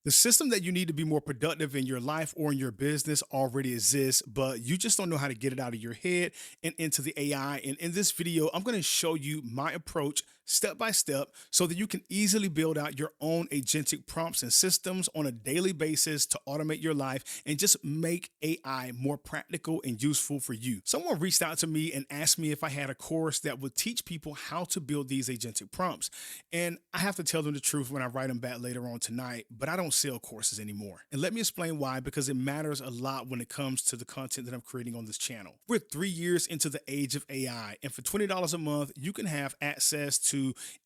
The system that you need to be more productive in your life or in your business already exists, but you just don't know how to get it out of your head and into the AI. And in this video, I'm going to show you my approach step by step so that you can easily build out your own agentic prompts and systems on a daily basis to automate your life and just make AI more practical and useful for you. Someone reached out to me and asked me if I had a course that would teach people how to build these agentic prompts. And I have to tell them the truth when I write them back later on tonight, but I don't sell courses anymore. And let me explain why, because it matters a lot when it comes to the content that I'm creating on this channel. We're 3 years into the age of AI, and for $20 a month, you can have access to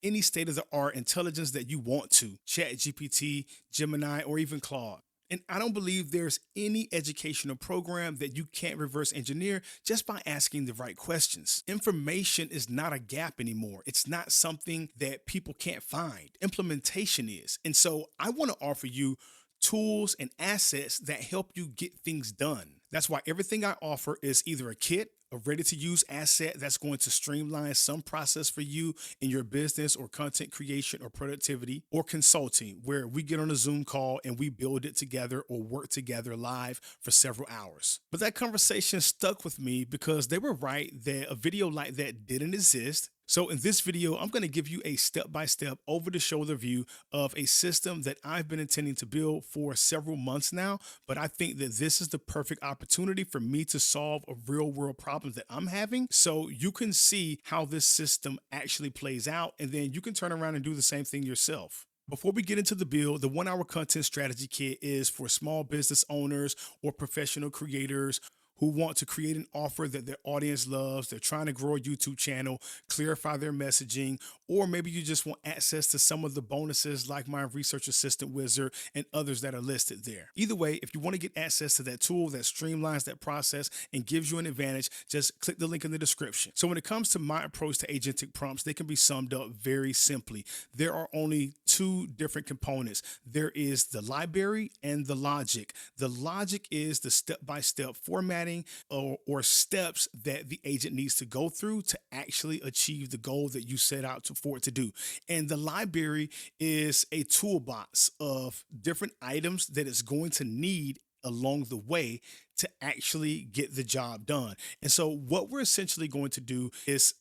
any state of the art intelligence that you want to, ChatGPT, Gemini, or even Claude. And I don't believe there's any educational program that you can't reverse engineer just by asking the right questions. Information is not a gap anymore. It's not something that people can't find. Implementation is. And so I want to offer you tools and assets that help you get things done. That's why everything I offer is either a kit, a ready to use asset that's going to streamline some process for you in your business or content creation or productivity, or consulting, where we get on a Zoom call and we build it together or work together live for several hours. But that conversation stuck with me because they were right that a video like that didn't exist. So in this video, I'm going to give you a step-by-step over-the-shoulder view of a system that I've been intending to build for several months now, but I think that this is the perfect opportunity for me to solve a real-world problem that I'm having, so you can see how this system actually plays out, and then you can turn around and do the same thing yourself. Before we get into the build, the 1 hour content strategy kit is for small business owners or professional creators who want to create an offer that their audience loves. They're trying to grow a YouTube channel, clarify their messaging, or maybe you just want access to some of the bonuses like my research assistant wizard and others that are listed there. Either way, if you want to get access to that tool that streamlines that process and gives you an advantage, just click the link in the description. So when it comes to my approach to agentic prompts, they can be summed up very simply. There are only two different components. There is the library and the logic. The logic is the step-by-step formatting or steps that the agent needs to go through to actually achieve the goal that you set out for it to do. And the library is a toolbox of different items that it's going to need along the way to actually get the job done. And so what we're essentially going to do is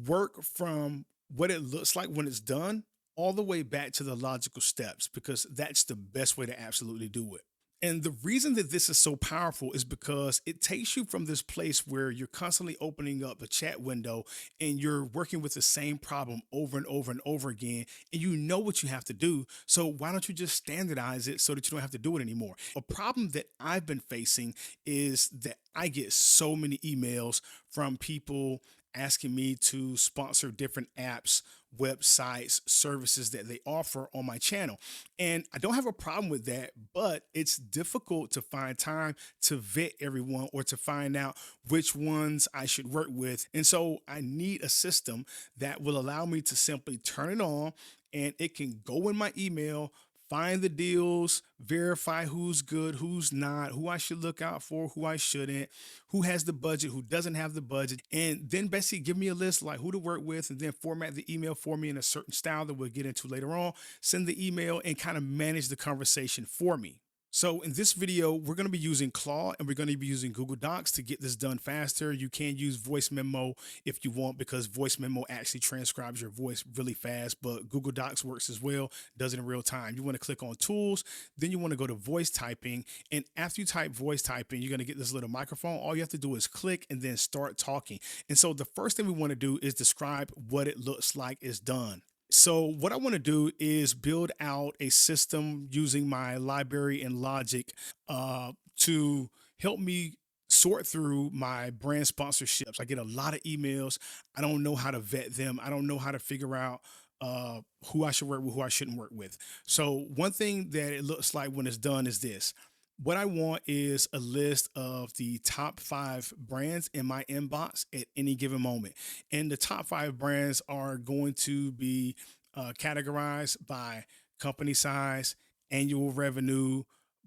work from what it looks like when it's done all the way back to the logical steps, because that's the best way to absolutely do it. And the reason that this is so powerful is because it takes you from this place where you're constantly opening up a chat window and you're working with the same problem over and over and over again, and you know what you have to do. So why don't you just standardize it so that you don't have to do it anymore? A problem that I've been facing is that I get so many emails from people asking me to sponsor different apps, websites, services that they offer on my channel. And I don't have a problem with that, but it's difficult to find time to vet everyone or to find out which ones I should work with. And so I need a system that will allow me to simply turn it on and it can go in my email, find the deals, verify who's good, who's not, who I should look out for, who I shouldn't, who has the budget, who doesn't have the budget, and then basically give me a list like who to work with, and then format the email for me in a certain style that we'll get into later on, send the email and kind of manage the conversation for me. So in this video, we're going to be using Claude and we're going to be using Google Docs to get this done faster. You can use voice memo if you want, because voice memo actually transcribes your voice really fast, but Google Docs works as well, does it in real time. You want to click on tools, then you want to go to voice typing. And after you type voice typing, you're going to get this little microphone. All you have to do is click and then start talking. And so the first thing we want to do is describe what it looks like is done. So what I want to do is build out a system using my library and logic to help me sort through my brand sponsorships. I get a lot of emails. I don't know how to vet them. I don't know how to figure out who I should work with, who I shouldn't work with. So one thing that it looks like when it's done is this. What I want is a list of the top 5 brands in my inbox at any given moment. And the top 5 brands are going to be categorized by company size, annual revenue,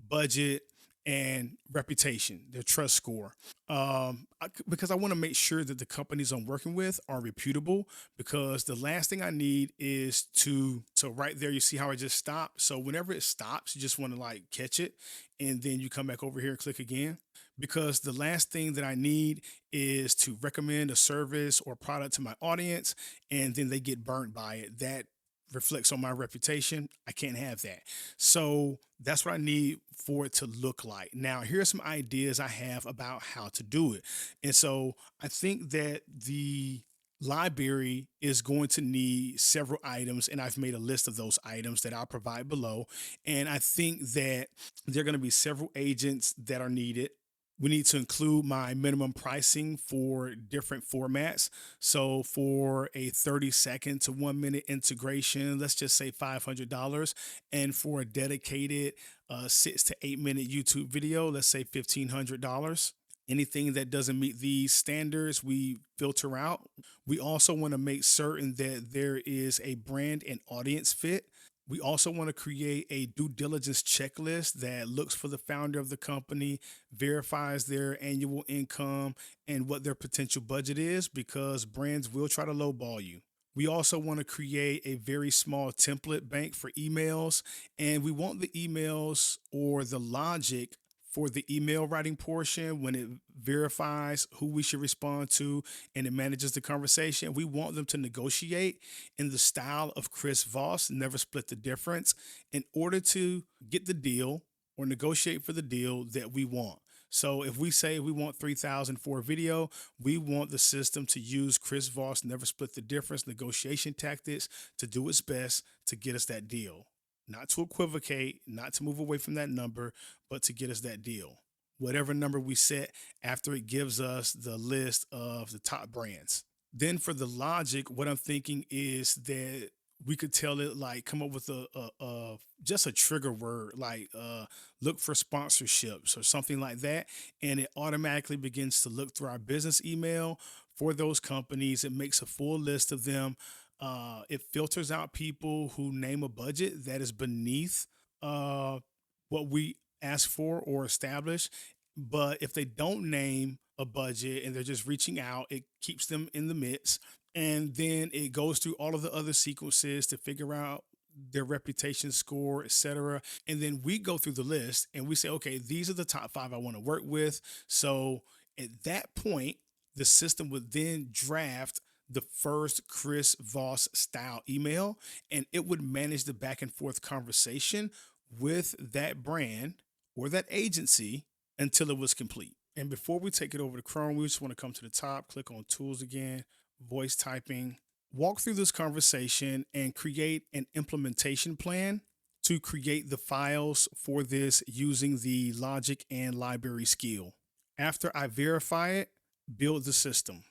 budget, and reputation, their trust score. Because I want to make sure that the companies I'm working with are reputable. Because the last thing I need is to, so right there, you see how I just stopped. So whenever it stops, you just want to like catch it, and then you come back over here and click again. Because the last thing that I need is to recommend a service or product to my audience, and then they get burnt by it. That reflects on my reputation. I can't have that. So that's what I need for it to look like. Now, here's some ideas I have about how to do it. And so I think that the library is going to need several items, and I've made a list of those items that I'll provide below. And I think that there are going to be several agents that are needed. We need to include my minimum pricing for different formats. So for a 30-second to 1 minute integration, let's just say $500. And for a dedicated 6 to 8 minute YouTube video, let's say $1,500. Anything that doesn't meet these standards, we filter out. We also want to make certain that there is a brand and audience fit. We also want to create a due diligence checklist that looks for the founder of the company, verifies their annual income and what their potential budget is, because brands will try to lowball you. We also want to create a very small template bank for emails, and we want the emails or the logic for the email writing portion when it verifies who we should respond to and it manages the conversation. We want them to negotiate in the style of Chris Voss, never split the difference, in order to get the deal or negotiate for the deal that we want. So if we say we want 3,000 for a video, we want the system to use Chris Voss, never split the difference negotiation tactics to do its best to get us that deal. Not to equivocate, not to move away from that number, but to get us that deal. Whatever number we set after it gives us the list of the top brands. Then for the logic, what I'm thinking is that we could tell it like come up with a just a trigger word like look for sponsorships or something like that, and it automatically begins to look through our business email for those companies. It makes a full list of them. It filters out people who name a budget that is beneath what we ask for or establish. But if they don't name a budget and they're just reaching out, it keeps them in the mix. And then it goes through all of the other sequences to figure out their reputation score, etc. And then we go through the list and we say, okay, these are the top five I want to work with. So at that point, the system would then draft the first Chris Voss style email, and it would manage the back and forth conversation with that brand or that agency until it was complete. And before we take it over to Chrome, we just want to come to the top, click on tools again, voice typing, walk through this conversation and create an implementation plan to create the files for this using the logic and library skill. After I verify it, build the system,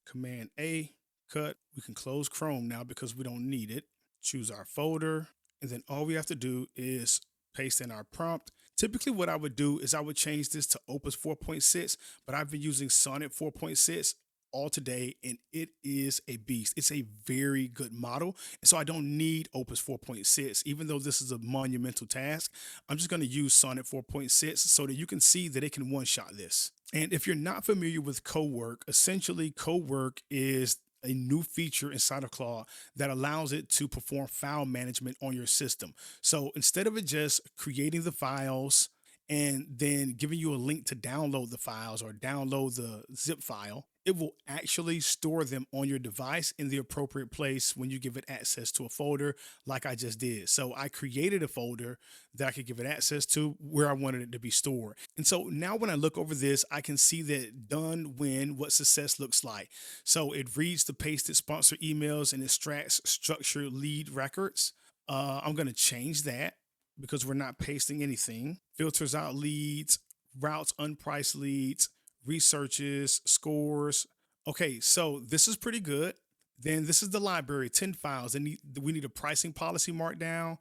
Command A, cut. We can close Chrome now because we don't need it. Choose our folder, and then all we have to do is paste in our prompt. Typically what I would do is I would change this to Opus 4.6, but I've been using Sonnet 4.6 all today, and it is a beast. It's a very good model. And so I don't need Opus 4.6, even though this is a monumental task. I'm just going to use Sonnet 4.6 so that you can see that it can one-shot this. And if you're not familiar with CoWork, essentially CoWork is a new feature inside of Claude that allows it to perform file management on your system. So instead of it just creating the files and then giving you a link to download the files or download the zip file, it will actually store them on your device in the appropriate place when you give it access to a folder like I just did. So I created a folder that I could give it access to where I wanted it to be stored. And so now when I look over this, I can see that done when what success looks like. So it reads the pasted sponsor emails and extracts structured lead records. I'm going to change that because we're not pasting anything. Filters out leads, routes unpriced leads, researches, scores. Okay, so this is pretty good. Then this is the library, 10 files. And we need a pricing policy markdown,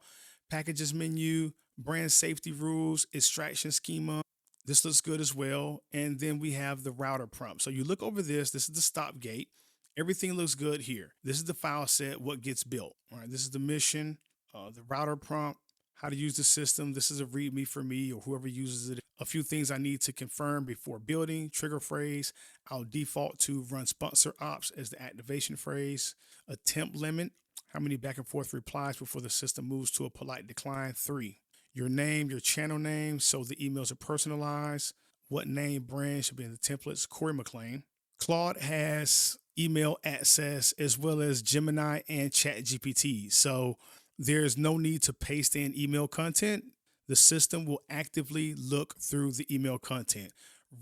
packages menu, brand safety rules, extraction schema. This looks good as well. And then we have the router prompt. So you look over this is the stop gate. Everything looks good here. This is the file set, what gets built. All right, this is the mission, the router prompt, how to use the system. This is a readme for me or whoever uses it. A few things I need to confirm before building. Trigger phrase, I'll default to run sponsor ops as the activation phrase. Attempt limit, how many back and forth replies before the system moves to a polite decline? 3. Your name, your channel name, so the emails are personalized. What name brand should be in the templates? Corey McClain. Claude has email access as well as Gemini and ChatGPT. So there's no need to paste in email content. The system will actively look through the email content.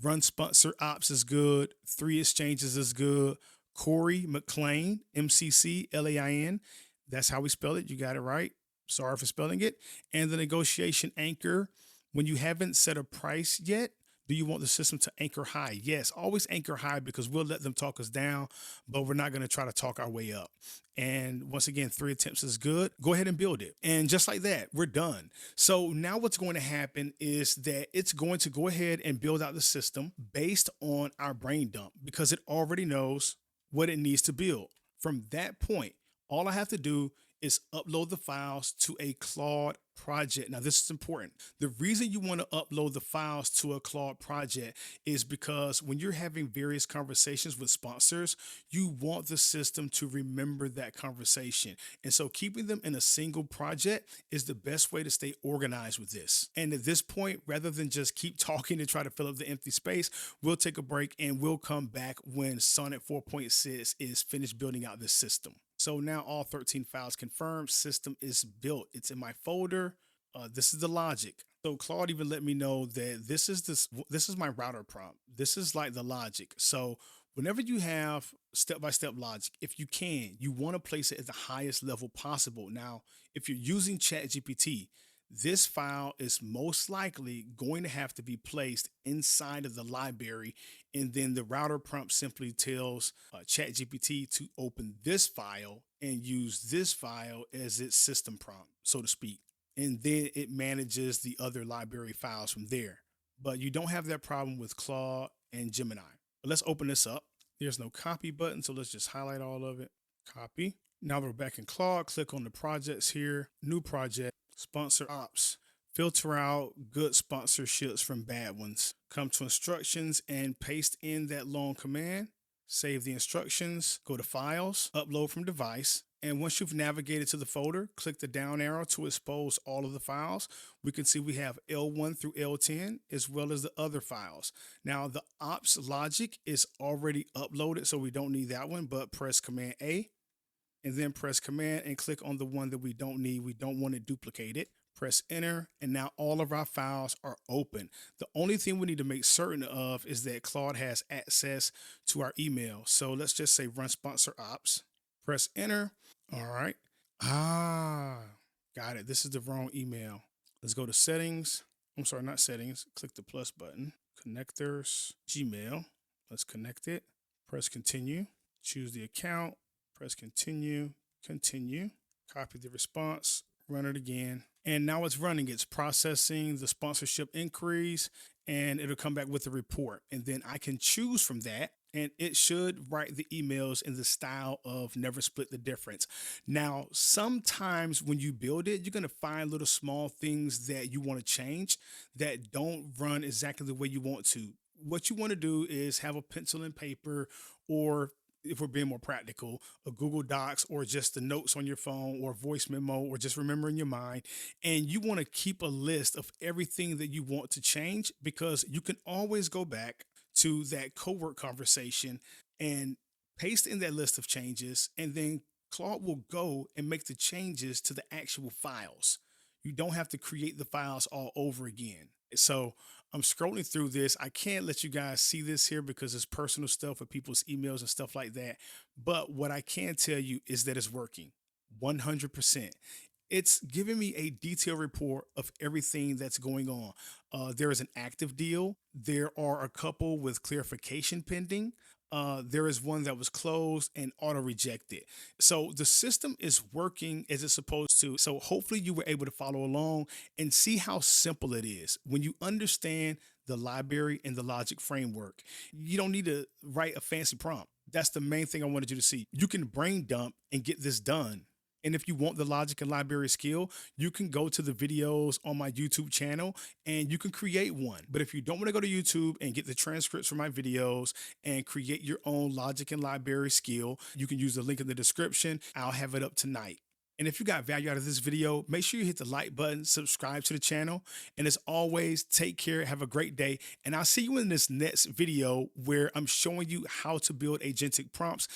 Run sponsor ops is good. 3 exchanges is good. Corey McClain, McClain. That's how we spell it. You got it right. Sorry for spelling it. And the negotiation anchor, when you haven't set a price yet, do you want the system to anchor high? Yes, always anchor high because we'll let them talk us down, but we're not going to try to talk our way up. And once again, 3 attempts is good. Go ahead and build it. And just like that, we're done. So now what's going to happen is that it's going to go ahead and build out the system based on our brain dump because it already knows what it needs to build. From that point, all I have to do is upload the files to a Claude project. Now, this is important. The reason you want to upload the files to a Claude project is because when you're having various conversations with sponsors, you want the system to remember that conversation. And so keeping them in a single project is the best way to stay organized with this. And at this point, rather than just keep talking and try to fill up the empty space, we'll take a break and we'll come back when Sonnet 4.6 is finished building out this system. So now all 13 files confirmed, system is built. It's in my folder. This is the logic. So Claude even let me know that this is my router prompt. This is like the logic. So whenever you have step-by-step logic, if you can, you want to place it at the highest level possible. Now, if you're using ChatGPT, this file is most likely going to have to be placed inside of the library. And then the router prompt simply tells ChatGPT to open this file and use this file as its system prompt, so to speak. And then it manages the other library files from there. But you don't have that problem with Claude and Gemini. But let's open this up. There's no copy button, so let's just highlight all of it. Copy. Now we're back in Claude. Click on the projects here. New project. Sponsor ops. Filter out good sponsorships from bad ones. Come to instructions and paste in that long command. Save the instructions. Go to files. Upload from device. And once you've navigated to the folder, click the down arrow to expose all of the files. We can see we have L1 through L10 as well as the other files. Now the ops logic is already uploaded, so we don't need that one, but press Command A and then press Command and click on the one that we don't need. We don't want it duplicated. Press enter, and now all of our files are open. The only thing we need to make certain of is that Claude has access to our email. So let's just say run sponsor ops. Press enter. All right. Got it. This is the wrong email. Let's go to settings. I'm sorry, not settings. Click the plus button. Connectors, Gmail. Let's connect it. Press continue. Choose the account. Press continue. Continue. Copy the response. Run it again. And now it's running. It's processing the sponsorship inquiries, and it'll come back with a report. And then I can choose from that, and it should write the emails in the style of never split the difference. Now, sometimes when you build it, you're going to find little small things that you want to change that don't run exactly the way you want to. What you want to do is have a pencil and paper, or if we're being more practical, a Google Docs or just the notes on your phone or voice memo or just remember in your mind. And you want to keep a list of everything that you want to change, because you can always go back to that CoWork conversation and paste in that list of changes. And then Claude will go and make the changes to the actual files. You don't have to create the files all over again. So I'm scrolling through this. I can't let you guys see this here because it's personal stuff with people's emails and stuff like that. But what I can tell you is that it's working 100%. It's giving me a detailed report of everything that's going on. There is an active deal. There are a couple with clarification pending. There is one that was closed and auto rejected. So the system is working as it's supposed to. So hopefully you were able to follow along and see how simple it is. When you understand the library and the logic framework, you don't need to write a fancy prompt. That's the main thing I wanted you to see. You can brain dump and get this done And if you want the logic and library skill, you can go to the videos on my YouTube channel and you can create one. But if you don't want to go to YouTube and get the transcripts from my videos and create your own logic and library skill, you can use the link in the description. I'll have it up tonight. And if you got value out of this video, make sure you hit the like button, subscribe to the channel. And as always, take care, have a great day. And I'll see you in this next video where I'm showing you how to build agentic prompts